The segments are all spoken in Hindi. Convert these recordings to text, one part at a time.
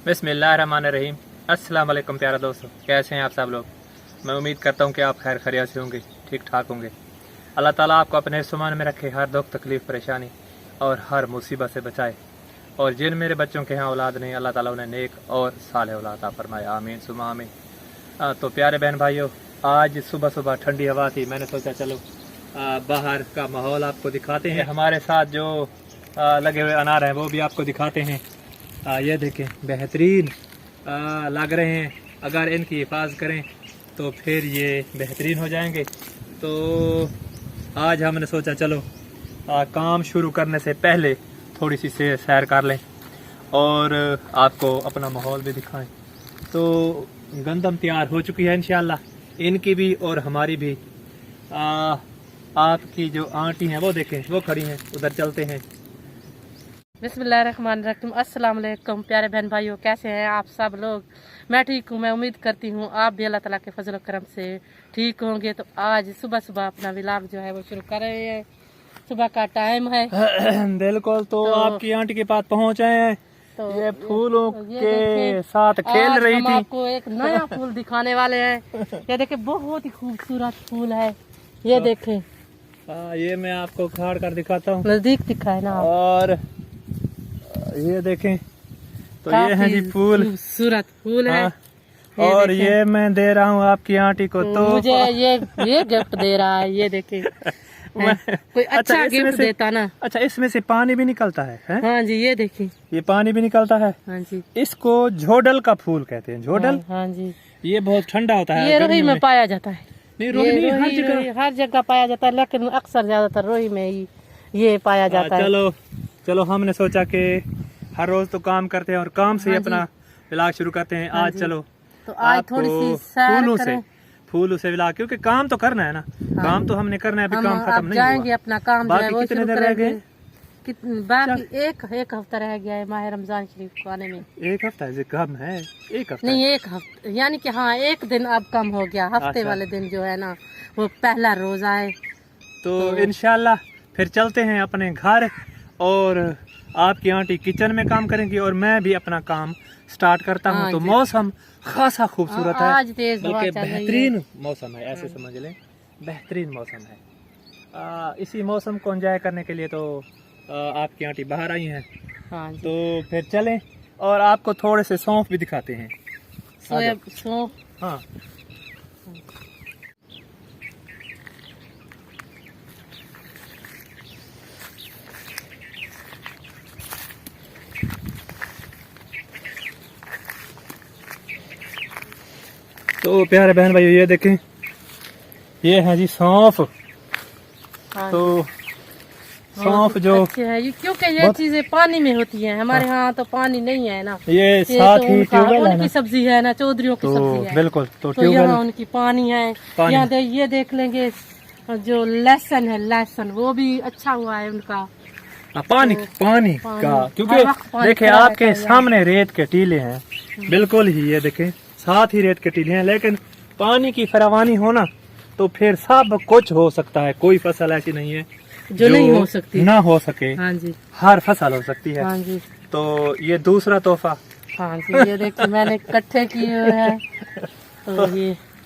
बिस्मिल्लाहिर्रहमानिर्रहीम। अस्सलाम वालेकुम प्यारा दोस्तों, कैसे हैं आप सब लोग। मैं उम्मीद करता हूं कि आप खैर खैरियत से होंगे, ठीक ठाक होंगे। अल्लाह ताला आपको अपने सुमान में रखे, हर दुख तकलीफ़ परेशानी और हर मुसीबत से बचाए। और जिन मेरे बच्चों के यहाँ औलाद नहीं, अल्लाह ताला उन्हें नेक और साले औलाद अता फरमाए, आमीन सुमा आमीन। तो प्यारे बहन भाइयों, आज सुबह सुबह ठंडी हवा थी, मैंने सोचा चलो बाहर का माहौल आपको दिखाते हैं। हमारे साथ जो लगे हुए अनार हैं वो भी आपको दिखाते हैं। ये देखें, बेहतरीन लग रहे हैं। अगर इनकी हिफाजत करें तो फिर ये बेहतरीन हो जाएंगे। तो आज हमने सोचा चलो काम शुरू करने से पहले थोड़ी सी सैर कर लें और आपको अपना माहौल भी दिखाएं। तो गंदम तैयार हो चुकी है इंशाल्लाह, इनकी भी और हमारी भी। आपकी जो आंटी हैं वो देखें, वो खड़ी हैं, उधर चलते हैं। बिस्मिल्लाहिर्रहमानिर्रहीम। अस्सलाम वालेकुम प्यारे बहन भाइयों, कैसे हैं आप सब लोग। मैं ठीक हूँ। मैं उम्मीद करती हूँ आप भी अल्लाह ताला के फजल करम से ठीक होंगे। तो आज सुबह सुबह अपना व्लॉग जो है वो शुरू कर रहे हैं। सुबह का टाइम है। बिल्कुल। तो आपकी आंटी के पास पहुँच आए हैं। तो ये फूलों ये के साथ खेल रही हम थी। आपको एक नया फूल दिखाने वाले हैं। ये देखे, बहुत ही खूबसूरत फूल है। ये देखें, ये मैं आपको खाड़ कर दिखाता हूँ, नजदीक दिखाए ना। और ये देखें, तो ये है जी फूल, खूबसूरत फूल है। और ये मैं दे रहा हूँ आपकी आंटी को। तो मुझे ये गिफ्ट दे रहा है। ये देखे, कोई अच्छा गिफ्ट देता ना। अच्छा, इसमें से पानी भी निकलता है? हाँ जी, ये देखिए, ये पानी भी निकलता है। हाँ जी। इसको झोडल का फूल कहते हैं। झोडल, हाँ जी। ये बहुत ठंडा होता है। ये रोही में पाया जाता है। नहीं, रोही नहीं, हर जगह पाया जाता है, लेकिन अक्सर ज्यादातर रोही में ही ये पाया जाता है। चलो हमने सोचा कि हर रोज तो काम करते हैं और काम से ही अपना व्लॉग शुरू करते हैं। आज चलो तो आज थोड़ी सी सैर फूलों से व्लॉग, क्योंकि काम तो करना है ना। काम तो हमने करना है, अभी काम खत्म नहीं जाएंगे हुआ। अपना काम जो है वो कितने शुरू दिन रह गए? बाकी एक हफ्ता रह गया है माह रमजान शरीफ को आने में। एक हफ्ता है, कम है। एक हफ्ता नहीं, एक हफ्ता यानी कि हाँ, एक दिन अब कम हो गया। हफ्ते वाले दिन जो है ना वो पहला रोजा है। तो इंशाल्लाह फिर चलते हैं अपने घर, और आपकी आंटी किचन में काम करेंगी और मैं भी अपना काम स्टार्ट करता हूँ। तो मौसम खासा खूबसूरत है, आज तेज हवा चल रही है। बेहतरीन मौसम है, ऐसे समझ लें, बेहतरीन मौसम है। इसी मौसम को एंजॉय करने के लिए तो आपकी आंटी बाहर आई हैं। हाँ जी। तो फिर चलें और आपको थोड़े से सौंफ भी दिखाते हैं। सौंफ, हाँ, तो प्यारे बहन भाई, ये देखें, ये है जी सौंफ। तो सौंफ जो है, क्योंकि ये चीजें पानी में होती हैं, हमारे यहाँ तो पानी नहीं है ना। ये साथ ही ट्यूबवेल है ना, उनकी सब्जी है ना, चौधरीयों की सब्जी है। बिल्कुल। तो यहाँ उनकी पानी है। यहाँ ये देख लेंगे, जो लहसुन है, लहसुन वो भी अच्छा हुआ है उनका। पानी का, क्योंकि देखे आपके सामने रेत के टीले हैं, बिल्कुल ही। ये देखें, साथ ही रेत के टीले हैं, लेकिन पानी की फरावानी होना तो फिर सब कुछ हो सकता है। कोई फसल ऐसी नहीं है जो नहीं हो सकती, ना हो सके। हाँ जी, हर फसल हो सकती है। हाँ जी। तो ये दूसरा तोहफा। हाँ जी, ये देखिए मैंने इकट्ठे किए हुए हैं।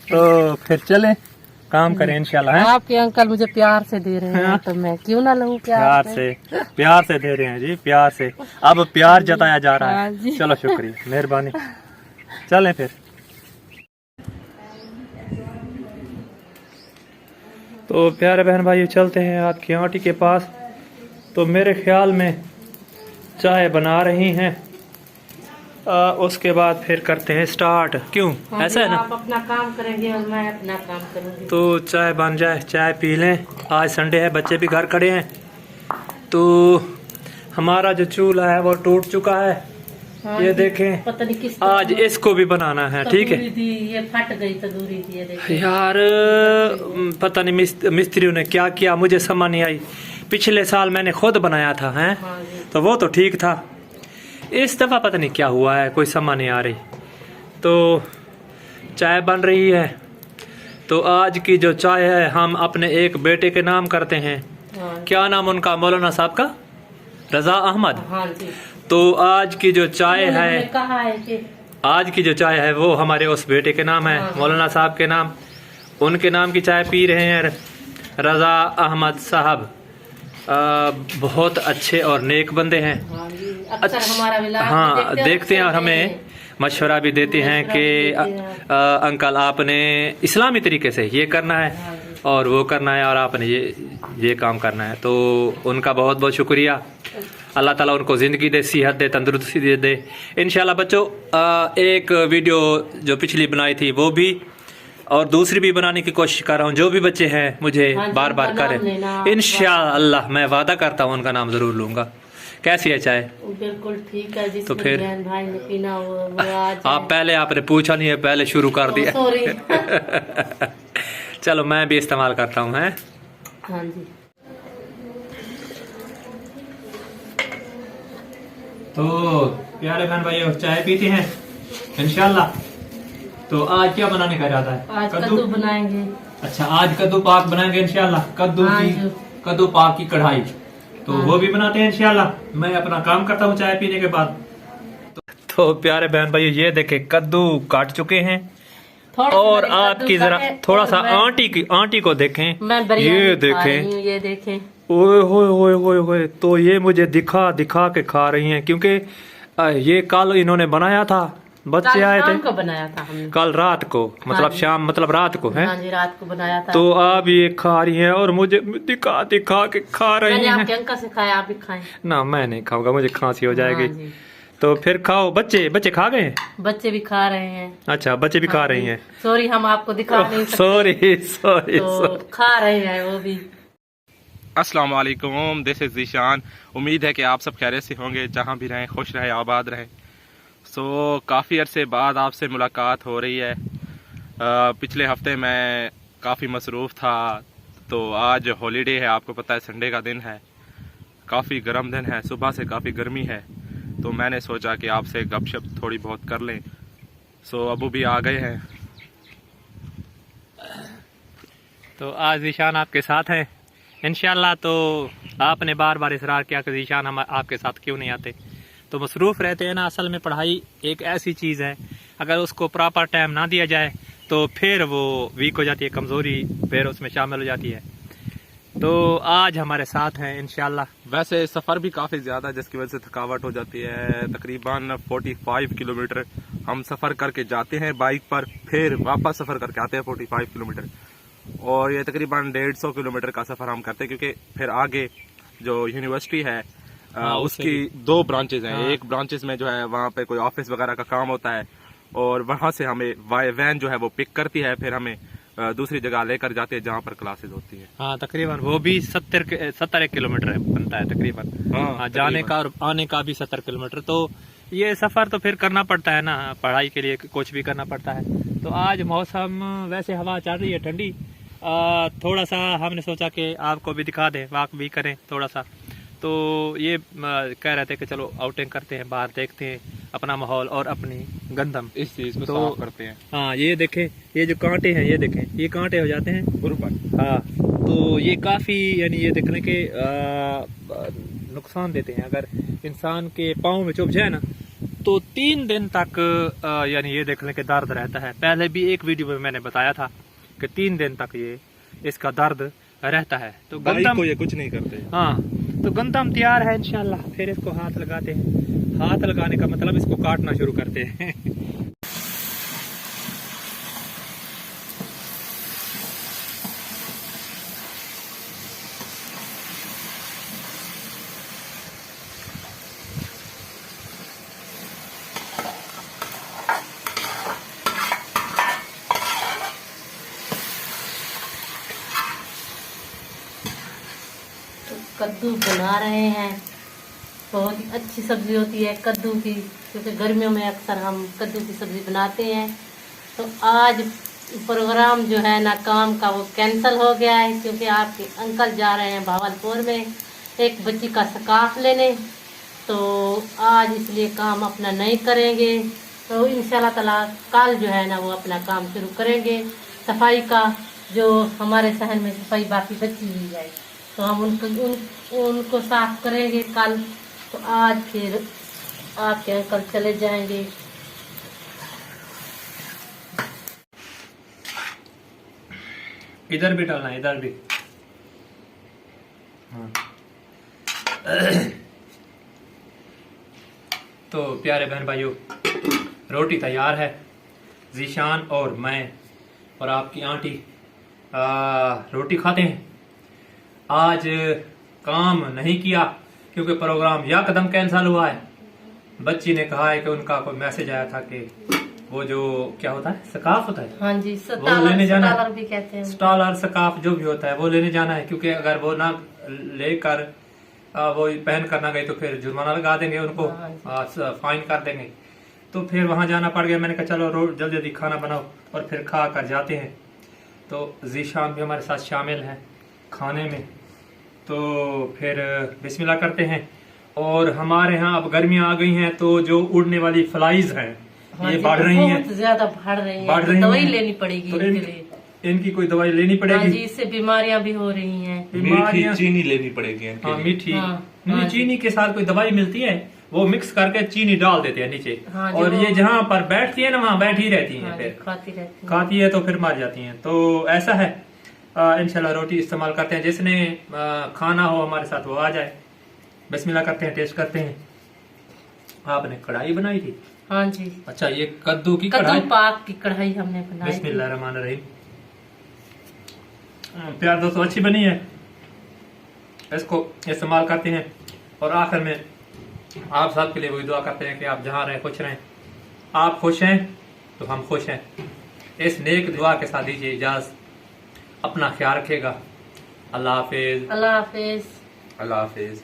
तो फिर चले काम करें इंशाल्लाह। आपके अंकल मुझे प्यार से दे रहे हैं, तो मैं क्यों ना लूं प्यार से दे रहे हैं जी, प्यार से। अब प्यार जताया जा रहा है। चलो, शुक्रिया, मेहरबानी। चलें फिर। तो प्यारे बहन भाई, चलते हैं आपकी आंटी के पास। तो मेरे ख्याल में चाय बना रही हैं, उसके बाद फिर करते हैं स्टार्ट। क्यों, ऐसा है ना? आप अपना काम करेंगे और मैं अपना काम करूंगी। तो चाय बन जाए, चाय पी लें। आज संडे है, बच्चे भी घर खड़े हैं। तो हमारा जो चूल्हा है वो टूट चुका है। ये देखें, पता नहीं किस आज इसको भी बनाना है। ठीक है, ये फट गई तंदूरी थी। ये देखें यार, पता नहीं मिस्त्रियों ने क्या किया, मुझे समझ नहीं आई। पिछले साल मैंने खुद बनाया था, हैं? हाँ, तो वो तो ठीक था। इस दफा पता नहीं क्या हुआ है, कोई समझ नहीं आ रही। तो चाय बन रही है। तो आज की जो चाय है हम अपने एक बेटे के नाम करते हैं। क्या नाम उनका? मौलाना साहब का, रजा अहमद। हाँ जी। तो आज की जो चाय है, कहा है कि आज की जो चाय है वो हमारे उस बेटे के नाम है, मौलाना साहब के नाम, उनके नाम की चाय पी रहे हैं। रजा अहमद साहब बहुत अच्छे और नेक बंदे हैं। अक्सर हमारा व्लॉग हाँ देखते हैं और हमें मशवरा भी देते हैं कि अंकल आपने इस्लामी तरीके से ये करना है और वो करना है और आपने ये काम करना है। तो उनका बहुत बहुत शुक्रिया। अल्लाह ताला उनको ज़िंदगी दे, सेहत दे, तंदुरुस्ती दे। इंशाल्लाह बच्चों एक वीडियो जो पिछली बनाई थी वो भी और दूसरी भी बनाने की कोशिश कर रहा हूँ। जो भी बच्चे हैं मुझे बार बार करें, इंशाअल्लाह मैं वादा करता हूँ उनका नाम ज़रूर लूँगा। कैसी है चाय? बिल्कुल ठीक है। तो फिर बहन भाई ने पीना वो आज आप पहले आपने पूछा नहीं है, पहले शुरू कर दिया। सॉरी। चलो मैं भी इस्तेमाल करता हूँ। हैं हाँ जी। तो प्यारे बहन भाइयों चाय पीते हैं इंशाल्लाह। तो आज क्या बनाने का इरादा है? आज कद्दू बनाएंगे। अच्छा आज कद्दू पाक बनाएंगे इंशाल्लाह। कद्दू पाक की कढ़ाई तो वो भी बनाते हैं इंशाल्लाह। मैं अपना काम करता हूँ चाय पीने के बाद। तो प्यारे बहन भाइयों ये देखें कद्दू काट चुके हैं और आपकी जरा थोड़ा सा आंटी को देखें, ये देखें, ओए होए होए होए होए। तो ये मुझे दिखा के खा रही हैं क्योंकि ये कल इन्होंने बनाया था, बच्चे आए थे को बनाया था हमने कल रात को, मतलब शाम मतलब रात को है। हाँ जी रात को बनाया था। तो आप ये खा रही हैं और मुझे दिखा के खा रही हैं। आपके अंकल से खाया, आप भी खाएं। ना मैं नहीं खाऊंगा, मुझे खांसी हो जाएगी। तो फिर खाओ। बच्चे खा गए? बच्चे भी खा रहे हैं। अच्छा बच्चे भी खा रही हैं। सॉरी हम आपको दिखा नहीं सकते। सॉरी तो खा रहे हैं वो भी। अस्सलाम वालेकुम, दिस इज़ ज़ीशान। उम्मीद है कि आप सब खैरियत से होंगे, जहाँ भी रहें खुश रहें आबाद रहें। सो काफ़ी अरसे बाद आपसे मुलाकात हो रही है। पिछले हफ्ते मैं काफ़ी मसरूफ़ था, तो आज हॉलीडे है, आपको पता है संडे का दिन है, काफ़ी गर्म दिन है, सुबह से काफ़ी गर्मी है। तो मैंने सोचा कि आपसे गपशप थोड़ी बहुत कर लें। सो अबू भी आ गए हैं। तो आज ज़ीशान आपके साथ है इंशाल्लाह। तो आपने बार बार इसरार किया कि ज़ीशान हम आपके साथ क्यों नहीं आते। तो मसरूफ़ रहते हैं ना। असल में पढ़ाई एक ऐसी चीज़ है, अगर उसको प्रॉपर टाइम ना दिया जाए तो फिर वो वीक हो जाती है, कमज़ोरी फिर उसमें शामिल हो जाती है। तो आज हमारे साथ हैं इंशाल्लाह। वैसे सफ़र भी काफ़ी ज़्यादा है जिसकी वजह से थकावट हो जाती है। तकरीबन 45 किलोमीटर हम सफ़र करके जाते हैं बाइक पर, फिर वापस सफ़र करके आते हैं 45 किलोमीटर। और ये तकरीबन 150 किलोमीटर का सफ़र हम करते हैं क्योंकि फिर आगे जो यूनिवर्सिटी है उसकी 2 ब्रांचेज हैं। एक ब्रांचेज में जो है वहाँ पे कोई ऑफिस वगैरह का काम होता है और वहाँ से हमें वैन जो है वो पिक करती है, फिर हमें दूसरी जगह लेकर जाते हैं जहाँ पर क्लासेस होती है। हाँ तकरीबन वो भी 70 किलोमीटर बनता है तकरीबन। हाँ जाने का और आने का भी 70 किलोमीटर। तो ये सफ़र तो फिर करना पड़ता है ना, पढ़ाई के लिए कुछ भी करना पड़ता है। तो आज मौसम वैसे हवा चल रही है ठंडी, थोड़ा सा हमने सोचा कि आपको भी दिखा दें, वॉक भी करें थोड़ा सा। तो ये कह रहे थे कि चलो आउटिंग करते हैं, बाहर देखते हैं अपना माहौल और अपनी गंदम इस चीज़ को तो साफ करते हैं। हाँ ये देखें, ये जो कांटे हैं ये देखें, ये कांटे हो जाते हैं ऊपर। हाँ तो ये काफ़ी यानी ये देखने के नुकसान देते हैं। अगर इंसान के पाँव में चुभ जाए ना तो 3 दिन तक यानी ये देखने के दर्द रहता है। पहले भी एक वीडियो में मैंने बताया था कि 3 दिन तक ये इसका दर्द रहता है। तो गंदम को ये कुछ नहीं करते। हाँ तो गंदम तैयार है इंशाल्लाह। फिर इसको हाथ लगाते हैं, हाथ लगाने का मतलब इसको काटना शुरू करते हैं। कद्दू बना रहे हैं। बहुत ही अच्छी सब्जी होती है कद्दू की, क्योंकि गर्मियों में अक्सर हम कद्दू की सब्जी बनाते हैं। तो आज प्रोग्राम जो है ना काम का वो कैंसिल हो गया है, क्योंकि आपके अंकल जा रहे हैं भावलपुर में एक बच्ची का सकाफ लेने। तो आज इसलिए काम अपना नहीं करेंगे। तो इंशाल्लाह ताला कल जो है ना वो अपना काम शुरू करेंगे सफाई का। जो हमारे शहर में सफाई बाकी बची हुई है तो हम उनको साफ करेंगे कल। तो आज फिर आपके अंकल चले जाएंगे। इधर भी डालना है, इधर भी। हाँ। तो प्यारे बहन भाइयों, रोटी तैयार है। जीशान और मैं और आपकी आंटी रोटी खाते हैं। आज काम नहीं किया क्योंकि प्रोग्राम या कदम कैंसिल हुआ है। बच्ची ने कहा है कि उनका कोई मैसेज आया था कि वो जो क्या होता है, सकाफ होता है, हाँ जी, वो लेने जाना स्टालर भी कहते हैं, स्टॉल और सकाफ जो भी होता है वो लेने जाना है। क्योंकि अगर वो ना लेकर वो पहन कर ना गई तो फिर जुर्माना लगा देंगे उनको, फाइन कर देंगे। तो फिर वहां जाना पड़ गया। मैंने कहा चलो जल्दी जल्दी खाना बनाओ और फिर खा कर जाते हैं। तो जीशान भी हमारे साथ शामिल है खाने में। तो फिर बिस्मिल्लाह करते हैं। और हमारे यहाँ अब गर्मियां आ गई हैं तो जो उड़ने वाली फ्लाइज हैं ये बढ़ रही हैं, बहुत ज्यादा बढ़ रही हैं, बढ़ रही दवाई हैं। लेनी पड़ेगी तो इनके लिए। इनकी कोई दवाई लेनी हाँ पड़ेगी जी, इससे बीमारियां भी हो रही हैं। मीठी चीनी लेनी पड़ेगी इनके हाँ लिए। मीठी, हाँ, चीनी के साथ कोई दवाई मिलती है, वो मिक्स करके चीनी डाल देते हैं नीचे। हाँ जी, और वो- ये जहाँ पर बैठती है ना वहाँ बैठी रहती हैं, हाँ जी, फिर खाती रहती हैं। खाती है तो फिर मर जाती हैं। तो ऐसा है। इंशाल्लाह रोटी इस्तेमाल करते हैं। जिसने खाना हो हमारे साथ वो आ जाए। बिस्मिल्लाह करते हैं, टेस्ट करते हैं। आपने कढ़ाई बनाई थी? हाँ जी, अच्छा, ये कद्दू की कढ़ाई, कद्दू पाक की कढ़ाई हमने बनाई थी। बिस्मिल्लाह रहमान रहीम। प्यार दोस्तों, अच्छी बनी है। इसको इस्तेमाल करते हैं और आखिर में आप सब के लिए वही दुआ करते हैं कि आप जहाँ रहें खुश रहें। आप खुश हैं तो हम खुश हैं। इस नेक दुआ के साथ दीजिए इजाज़त। अपना ख्याल रखिएगा। अल्लाह हाफिज। अल्लाह हाफिज। अल्लाह हाफिज।